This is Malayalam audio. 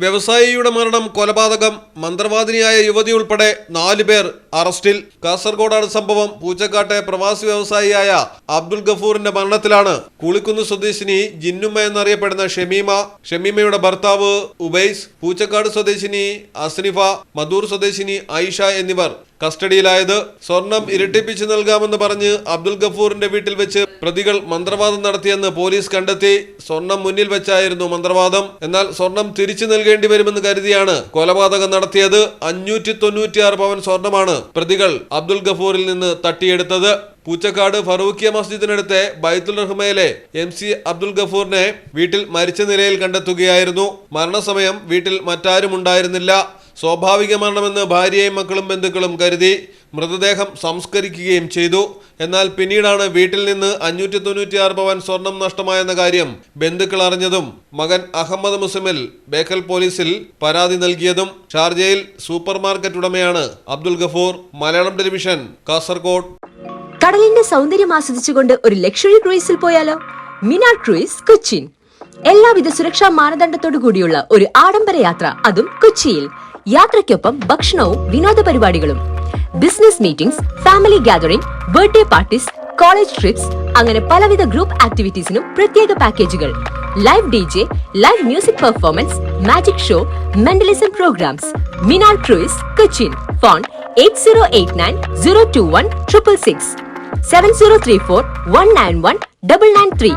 വ്യവസായിയുടെ മരണം കൊലപാതകം. മന്ത്രവാദിനിയായ യുവതി ഉൾപ്പെടെ 4 പേർ അറസ്റ്റിൽ. കാസർഗോഡാണ് സംഭവം. പൂച്ചക്കാട്ടെ പ്രവാസി വ്യവസായിയായ അബ്ദുൽ ഗഫൂറിന്റെ മരണത്തിലാണ് കൂളിക്കുന്ന് സ്വദേശിനി ജിന്നുമ്മ എന്നറിയപ്പെടുന്ന ഷമീമയുടെ ഭർത്താവ് ഉബൈസ്, പൂച്ചക്കാട് സ്വദേശിനി അസ്നിഫ, മധൂർ സ്വദേശിനി ആയിഷ എന്നിവർ കസ്റ്റഡിയിലായത്. സ്വർണം ഇരട്ടിപ്പിച്ചു നൽകാമെന്ന് പറഞ്ഞ് അബ്ദുൽ ഗഫൂറിന്റെ വീട്ടിൽ വെച്ച് പ്രതികൾ മന്ത്രവാദം നടത്തിയെന്ന് പോലീസ് കണ്ടെത്തി. സ്വർണം മുന്നിൽ വെച്ചായിരുന്നു മന്ത്രവാദം. എന്നാൽ സ്വർണം തിരിച്ചു നൽകേണ്ടി വരുമെന്ന് കരുതിയാണ് കൊലപാതകം നടത്തിയത്. 596 പവൻ സ്വർണമാണ് പ്രതികൾ അബ്ദുൽ ഗഫൂറിൽ നിന്ന് തട്ടിയെടുത്തത്. പൂച്ചക്കാട് ഫറൂഖിയ മസ്ജിദിനടുത്തെ ബൈത്തുൽ റഹ്മയിലെ MC അബ്ദുൽ ഗഫൂറിനെ വീട്ടിൽ മരിച്ച നിലയിൽ കണ്ടെത്തുകയായിരുന്നു. മരണസമയം വീട്ടിൽ മറ്റാരും ഉണ്ടായിരുന്നില്ല. സ്വാഭാവിക മരണമെന്ന് ഭാര്യയും മക്കളും ബന്ധുക്കളും കരുതി മൃതദേഹം സംസ്കരിക്കുകയും ചെയ്തു. എന്നാൽ പിന്നീടാണ് വീട്ടിൽ നിന്ന് 596 പവൻ സ്വർണം നഷ്ടമായെന്ന കാര്യം ബന്ധുക്കൾ അറിഞ്ഞതും മകൻ അഹമ്മദ് മുസമിൽ ബേക്കൽ പോലീസിൽ പരാതി നൽകിയതും. ഷാർജയിൽ സൂപ്പർ മാർക്കറ്റ് ഉടമയാണ് അബ്ദുൽ ഗഫൂർ. മലയാളം ടെലിവിഷൻ, കാസർഗോഡ്. കടലിന്റെ സൗന്ദര്യം ആസ്വദിച്ചുകൊണ്ട് ഒരു ലക്ഷറി ക്രൂയിസിൽ പോയാലോ? മിനാർ ക്രൂയിസ് കൊച്ചിൻ. എല്ലാവിധ സുരക്ഷാ മാനദണ്ഡത്തോടു കൂടിയുള്ള ഒരു ആഡംബര യാത്ര, അതും കൊച്ചിയിൽ. യാത്രയ്ക്കൊപ്പം ഭക്ഷണവും വിനോദ പരിപാടികളും, business meetings, family gathering, birthday parties, college trips, അങ്ങനെ പലവിധ ഗ്രൂപ്പ് ആക്ടിവിറ്റീസിനും പ്രത്യേക പാക്കേജുകൾ. Live DJ, live music performance, magic show, mentalism programs. Minar cruise Cochin. Phone 8089 021 666 7034 191 993.